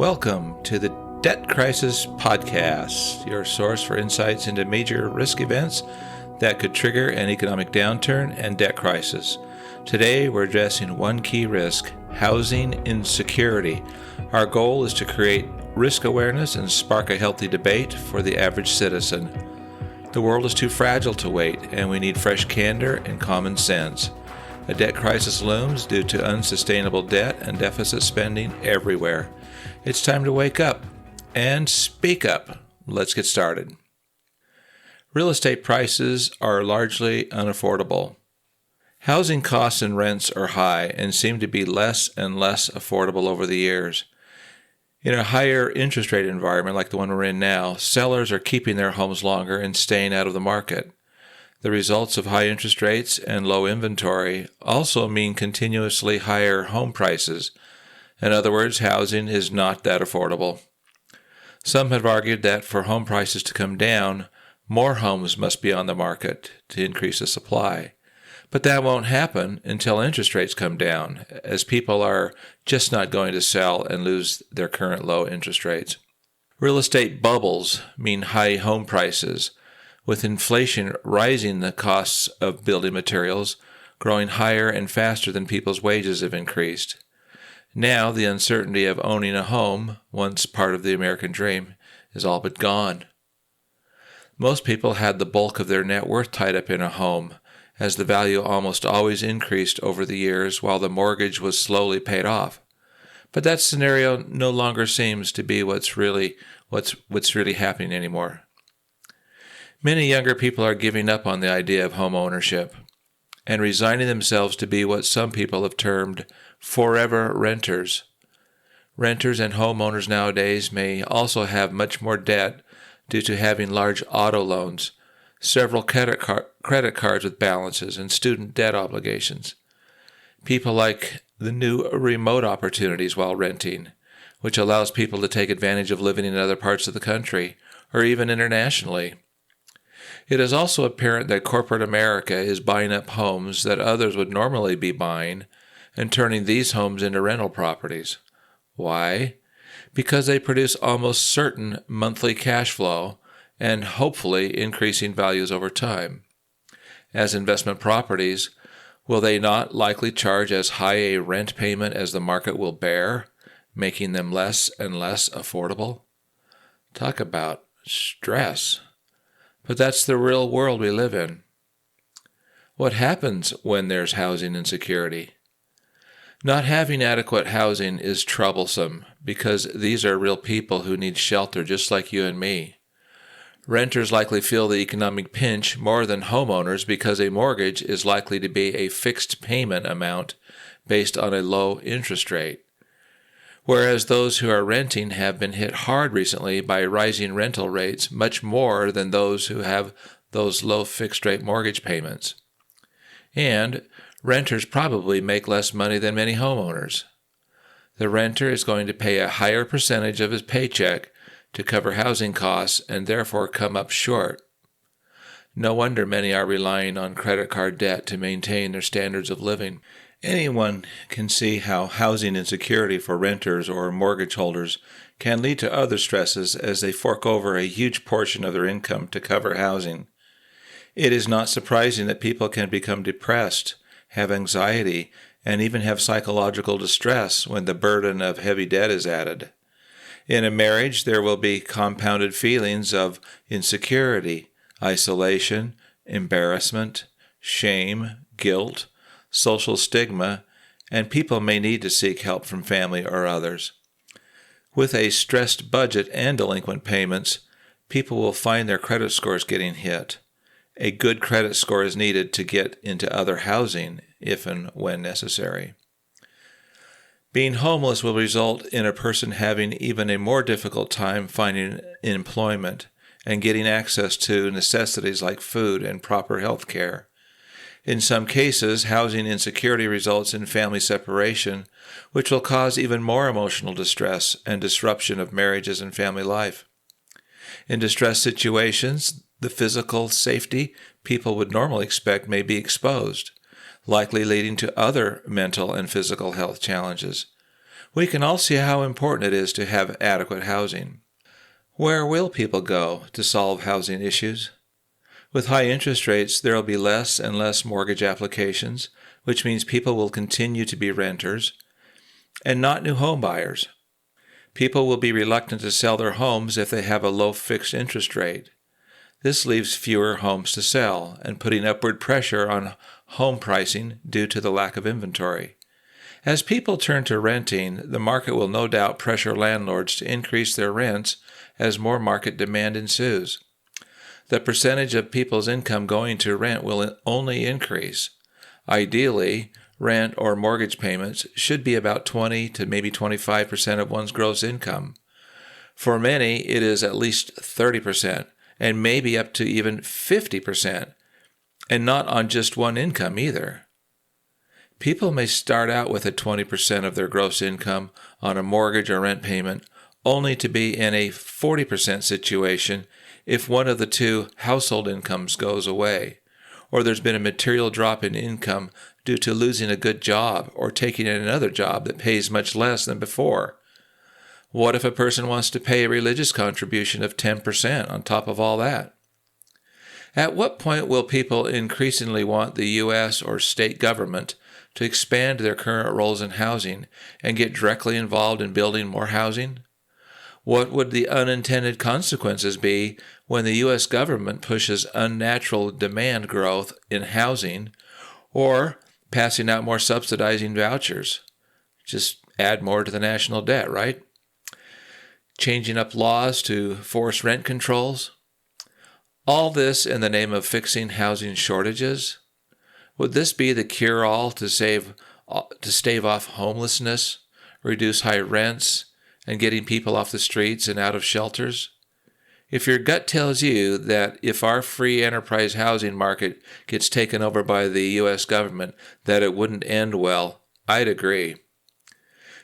Welcome to the Debt Crisis Podcast, your source for insights into major risk events that could trigger an economic downturn and debt crisis. Today, we're addressing one key risk, housing insecurity. Our goal is to create risk awareness and spark a healthy debate for the average citizen. The world is too fragile to wait, and we need fresh candor and common sense. A debt crisis looms due to unsustainable debt and deficit spending everywhere. It's time to wake up and speak up. Let's get started. Real estate prices are largely unaffordable. Housing costs and rents are high and seem to be less and less affordable over the years. In a higher interest rate environment like the one we're in now, sellers are keeping their homes longer and staying out of the market. The results of high interest rates and low inventory also mean continuously higher home prices. In other words, housing is not that affordable. Some have argued that for home prices to come down, more homes must be on the market to increase the supply. But that won't happen until interest rates come down, as people are just not going to sell and lose their current low interest rates. Real estate bubbles mean high home prices, with inflation rising the costs of building materials, growing higher and faster than people's wages have increased. Now, the uncertainty of owning a home, once part of the American dream, is all but gone. Most people had the bulk of their net worth tied up in a home, as the value almost always increased over the years while the mortgage was slowly paid off. But that scenario no longer seems to be what's really happening anymore. Many younger people are giving up on the idea of home ownership and resigning themselves to be what some people have termed forever renters. Renters and homeowners nowadays may also have much more debt due to having large auto loans, several credit cards with balances, and student debt obligations. People like the new remote opportunities while renting, which allows people to take advantage of living in other parts of the country or even internationally. It is also apparent that corporate America is buying up homes that others would normally be buying and turning these homes into rental properties. Why? Because they produce almost certain monthly cash flow and hopefully increasing values over time. As investment properties, will they not likely charge as high a rent payment as the market will bear, making them less and less affordable? Talk about stress. But that's the real world we live in. What happens when there's housing insecurity? Not having adequate housing is troublesome because these are real people who need shelter just like you and me. Renters likely feel the economic pinch more than homeowners because a mortgage is likely to be a fixed payment amount based on a low interest rate. Whereas those who are renting have been hit hard recently by rising rental rates much more than those who have those low fixed-rate mortgage payments. And renters probably make less money than many homeowners. The renter is going to pay a higher percentage of his paycheck to cover housing costs and therefore come up short. No wonder many are relying on credit card debt to maintain their standards of living. Anyone can see how housing insecurity for renters or mortgage holders can lead to other stresses as they fork over a huge portion of their income to cover housing. It is not surprising that people can become depressed, have anxiety, and even have psychological distress when the burden of heavy debt is added. In a marriage, there will be compounded feelings of insecurity, isolation, embarrassment, shame, guilt, social stigma, and people may need to seek help from family or others. With a stressed budget and delinquent payments, people will find their credit scores getting hit. A good credit score is needed to get into other housing if and when necessary. Being homeless will result in a person having even a more difficult time finding employment and getting access to necessities like food and proper health care. In some cases, housing insecurity results in family separation, which will cause even more emotional distress and disruption of marriages and family life. In distress situations, the physical safety people would normally expect may be exposed, likely leading to other mental and physical health challenges. we can all see how important it is to have adequate housing. Where will people go to solve housing issues? With high interest rates, there will be less and less mortgage applications, which means people will continue to be renters and not new home buyers. People will be reluctant to sell their homes if they have a low fixed interest rate. This leaves fewer homes to sell and putting upward pressure on home pricing due to the lack of inventory. As people turn to renting, the market will no doubt pressure landlords to increase their rents as more market demand ensues. The percentage of people's income going to rent will only increase. Ideally, rent or mortgage payments should be about 20 to maybe 25% of one's gross income. For many, it is at least 30%, and maybe up to even 50%, and not on just one income either. People may start out with a 20% of their gross income on a mortgage or rent payment, only to be in a 40% situation if one of the two household incomes goes away, or there's been a material drop in income due to losing a good job or taking another job that pays much less than before. What if a person wants to pay a religious contribution of 10% on top of all that? At what point will people increasingly want the U.S. or state government to expand their current roles in housing and get directly involved in building more housing? What would the unintended consequences be when the U.S. government pushes unnatural demand growth in housing or passing out more subsidizing vouchers? Just add more to the national debt, right? Changing up laws to force rent controls? All this in the name of fixing housing shortages? Would this be the cure-all to stave off homelessness, reduce high rents, and getting people off the streets and out of shelters? If your gut tells you that if our free enterprise housing market gets taken over by the U.S. government, that it wouldn't end well, I'd agree.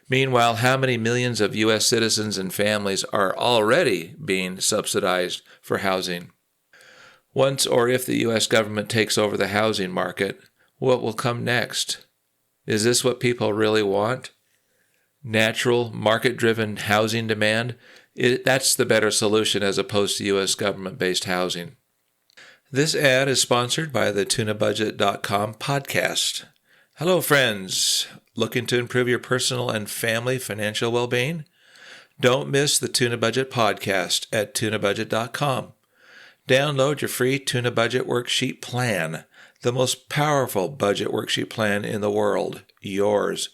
Meanwhile, how many millions of U.S. citizens and families are already being subsidized for housing? Once or if the U.S. government takes over the housing market, what will come next? Is this what people really want? Natural, market-driven housing demand? That's the better solution as opposed to U.S. government-based housing. This ad is sponsored by the tunabudget.com podcast. Hello, friends. Looking to improve your personal and family financial well-being? Don't miss the Tuna Budget podcast at tunabudget.com. Download your free Tuna Budget Worksheet Plan, the most powerful budget worksheet plan in the world, yours.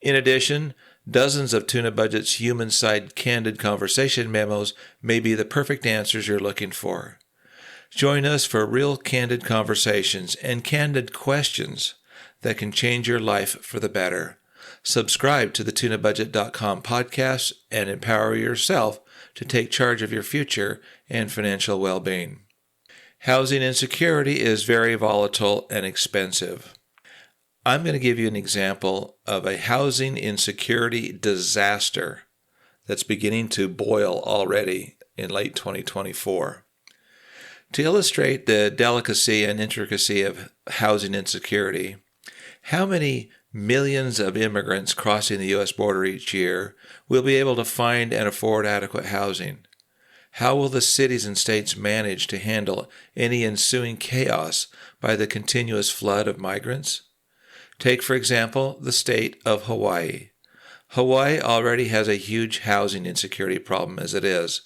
In addition, dozens of Tuna Budget's human-side candid conversation memos may be the perfect answers you're looking for. Join us for real candid conversations and candid questions that can change your life for the better. Subscribe to the tunabudget.com podcast and empower yourself to take charge of your future and financial well-being. Housing insecurity is very volatile and expensive. I'm going to give you an example of a housing insecurity disaster that's beginning to boil already in late 2024. To illustrate the delicacy and intricacy of housing insecurity, how many millions of immigrants crossing the U.S. border each year will be able to find and afford adequate housing? How will the cities and states manage to handle any ensuing chaos by the continuous flood of migrants? Take, for example, the state of Hawaii. Hawaii already has a huge housing insecurity problem as it is.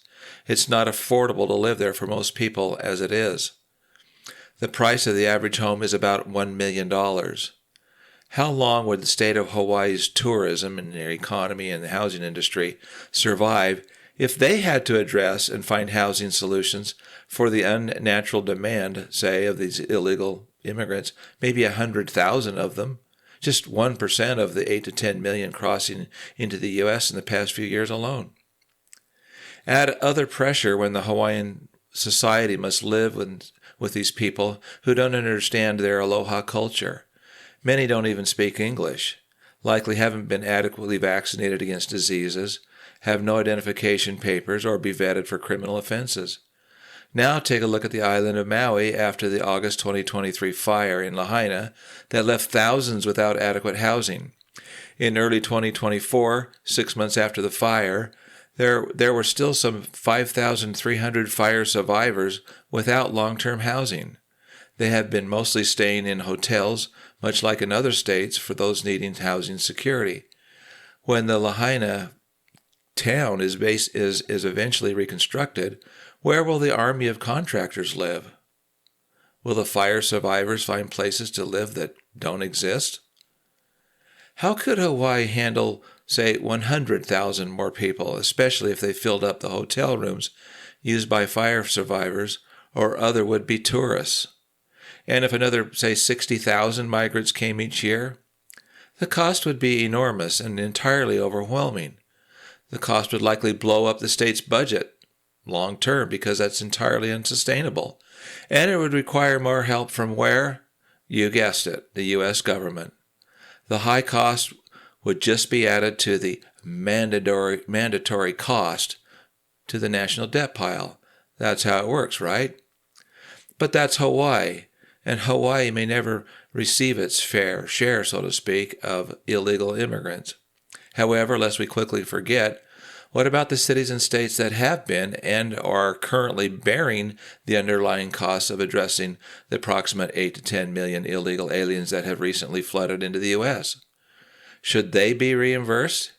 It's not affordable to live there for most people as it is. The price of the average home is about $1 million. How long would the state of Hawaii's tourism and their economy and the housing industry survive if they had to address and find housing solutions for the unnatural demand, say, of these illegal immigrants, maybe 100,000 of them, just 1% of the 8 to 10 million crossing into the U.S. in the past few years alone? Add other pressure when the Hawaiian society must live with these people who don't understand their aloha culture. Many don't even speak English, likely haven't been adequately vaccinated against diseases, have no identification papers, or be vetted for criminal offenses. Now take a look at the island of Maui after the August 2023 fire in Lahaina that left thousands without adequate housing. In early 2024, 6 months after the fire, there were still some 5,300 fire survivors without long-term housing. They have been mostly staying in hotels, much like in other states, for those needing housing security. When the Lahaina town is eventually reconstructed, where will the army of contractors live? Will the fire survivors find places to live that don't exist? How could Hawaii handle, say, 100,000 more people, especially if they filled up the hotel rooms used by fire survivors or other would-be tourists? And if another, say, 60,000 migrants came each year? The cost would be enormous and entirely overwhelming. The cost would likely blow up the state's budget long term because that's entirely unsustainable. And it would require more help from where? You guessed it, the U.S. government. The high cost would just be added to the mandatory cost to the national debt pile. That's how it works, right? But that's Hawaii, and Hawaii may never receive its fair share, so to speak, of illegal immigrants. However, lest we quickly forget, what about the cities and states that have been and are currently bearing the underlying costs of addressing the approximate 8 to 10 million illegal aliens that have recently flooded into the U.S.? Should they be reimbursed?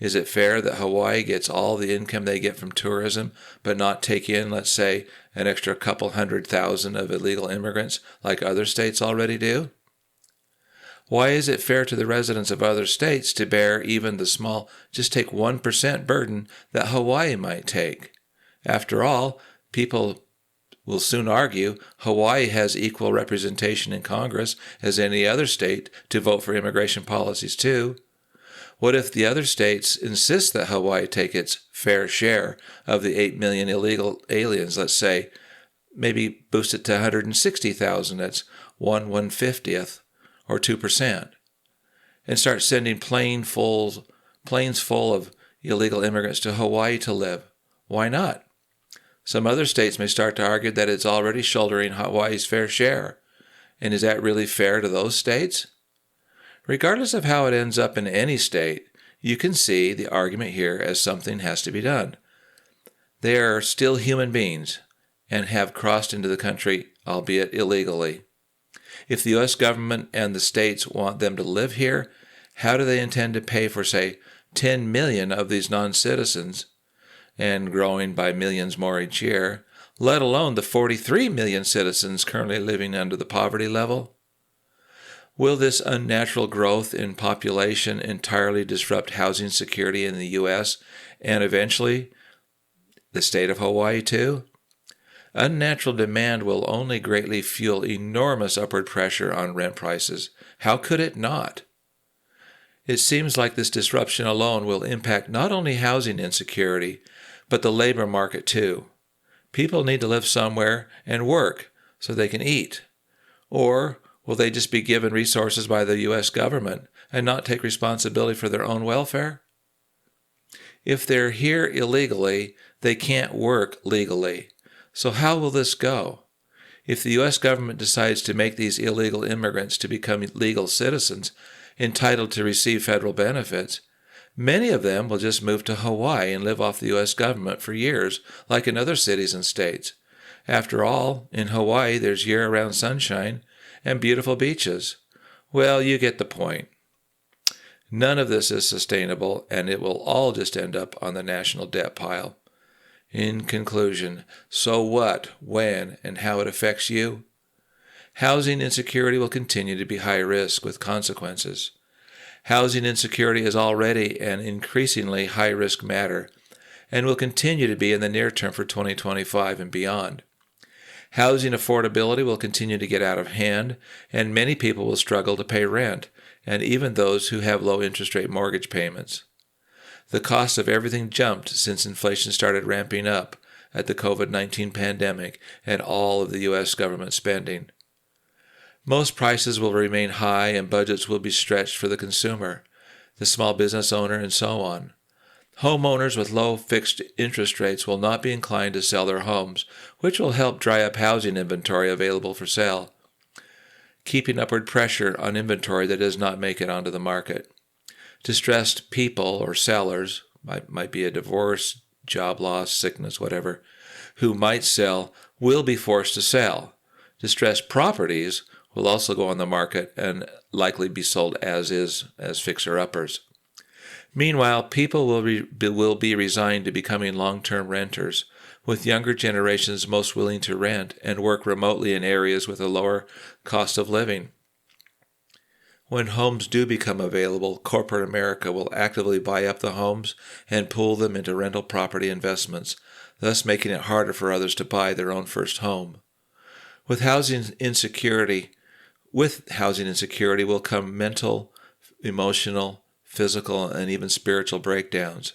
Is it fair that Hawaii gets all the income they get from tourism, but not take in, let's say, an extra couple 100,000 of illegal immigrants like other states already do? Why is it fair to the residents of other states to bear even the small, just take 1% burden that Hawaii might take? After all, people will soon argue Hawaii has equal representation in Congress as any other state to vote for immigration policies too. What if the other states insist that Hawaii take its fair share of the 8 million illegal aliens, let's say, maybe boost it to 160,000, that's 1/150th, or 2%, and start sending planes full of illegal immigrants to Hawaii to live? Why not? Some other states may start to argue that it's already shouldering Hawaii's fair share. And is that really fair to those states? Regardless of how it ends up in any state, you can see the argument here as something has to be done. They are still human beings and have crossed into the country, albeit illegally. If the U.S. government and the states want them to live here, how do they intend to pay for, say, 10 million of these non-citizens, and growing by millions more each year, let alone the 43 million citizens currently living under the poverty level? Will this unnatural growth in population entirely disrupt housing security in the U.S. and eventually the state of Hawaii too? Unnatural demand will only greatly fuel enormous upward pressure on rent prices. How could it not? It seems like this disruption alone will impact not only housing insecurity, but the labor market too. People need to live somewhere and work so they can eat. Or will they just be given resources by the U.S. government and not take responsibility for their own welfare? If they're here illegally, they can't work legally. So how will this go? If the U.S. government decides to make these illegal immigrants to become legal citizens entitled to receive federal benefits, many of them will just move to Hawaii and live off the U.S. government for years, like in other cities and states. After all, in Hawaii there's year-round sunshine and beautiful beaches. Well, you get the point. None of this is sustainable, and it will all just end up on the national debt pile. In conclusion, so what, when, and how it affects you? Housing insecurity will continue to be high risk with consequences. Housing insecurity is already an increasingly high-risk matter and will continue to be in the near term for 2025 and beyond. Housing affordability will continue to get out of hand, and many people will struggle to pay rent, and even those who have low interest rate mortgage payments. The cost of everything jumped since inflation started ramping up at the COVID-19 pandemic and all of the U.S. government spending. Most prices will remain high and budgets will be stretched for the consumer, the small business owner, and so on. Homeowners with low fixed interest rates will not be inclined to sell their homes, which will help dry up housing inventory available for sale, keeping upward pressure on inventory that does not make it onto the market. Distressed people or sellers, might be a divorce, job loss, sickness, whatever, who might sell will be forced to sell. Distressed properties will also go on the market and likely be sold as is, as fixer-uppers. Meanwhile, people will be resigned to becoming long-term renters, with younger generations most willing to rent and work remotely in areas with a lower cost of living. When homes do become available, corporate America will actively buy up the homes and pool them into rental property investments, thus making it harder for others to buy their own first home. With housing insecurity will come mental, emotional, physical, and even spiritual breakdowns.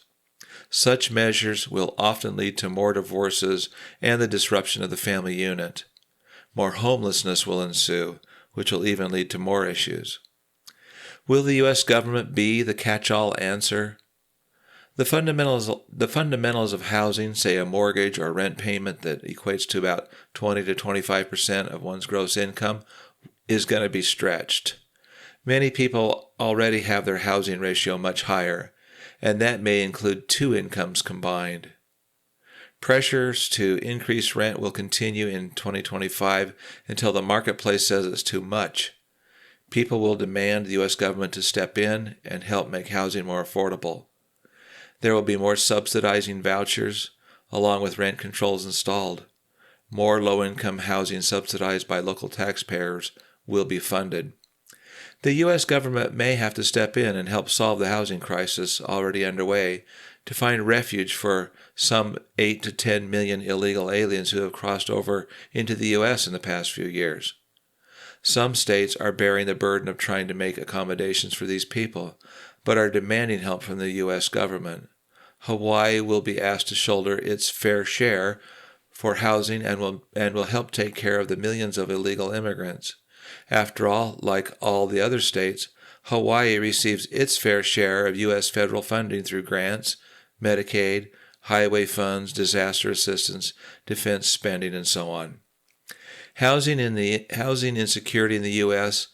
Such measures will often lead to more divorces and the disruption of the family unit. More homelessness will ensue, which will even lead to more issues. Will the U.S. government be the catch-all answer? The fundamentals of housing, say a mortgage or rent payment that equates to about 20 to 25% of one's gross income, is going to be stretched. Many people already have their housing ratio much higher, and that may include two incomes combined. Pressures to increase rent will continue in 2025 until the marketplace says it's too much. People will demand the U.S. government to step in and help make housing more affordable. There will be more subsidizing vouchers, along with rent controls installed. More low-income housing subsidized by local taxpayers will be funded. The U.S. government may have to step in and help solve the housing crisis already underway to find refuge for some 8 to 10 million illegal aliens who have crossed over into the U.S. in the past few years. Some states are bearing the burden of trying to make accommodations for these people, but are demanding help from the U.S. government. Hawaii will be asked to shoulder its fair share for housing and will help take care of the millions of illegal immigrants. After all, like all the other states, Hawaii receives its fair share of U.S. federal funding through grants, Medicaid, highway funds, disaster assistance, defense spending, and so on. Housing insecurity in the U.S.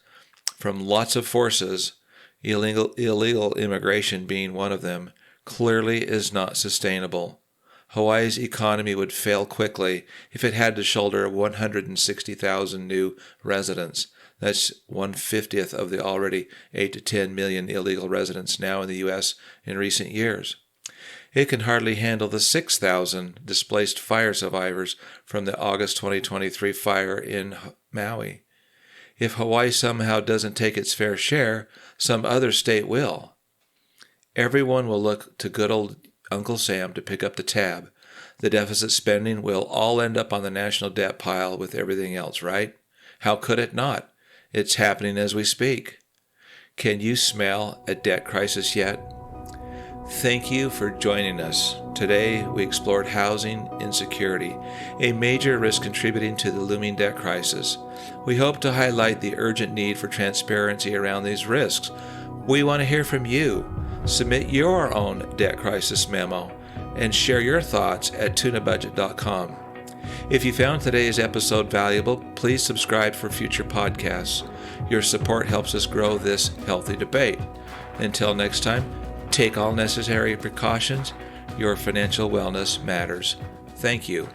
from lots of forces, illegal immigration being one of them, clearly is not sustainable. Hawaii's economy would fail quickly if it had to shoulder 160,000 new residents. That's 1/50 of the already 8 to 10 million illegal residents now in the U.S. in recent years. It can hardly handle the 6,000 displaced fire survivors from the August 2023 fire in Maui. If Hawaii somehow doesn't take its fair share, some other state will. Everyone will look to good old Uncle Sam to pick up the tab. The deficit spending will all end up on the national debt pile with everything else, right? How could it not? It's happening as we speak. Can you smell a debt crisis yet? Thank you for joining us. Today, we explored housing insecurity, a major risk contributing to the looming debt crisis. We hope to highlight the urgent need for transparency around these risks. We want to hear from you. Submit your own debt crisis memo and share your thoughts at tunabudget.com. If you found today's episode valuable, please subscribe for future podcasts. Your support helps us grow this healthy debate. Until next time, take all necessary precautions. Your financial wellness matters. Thank you.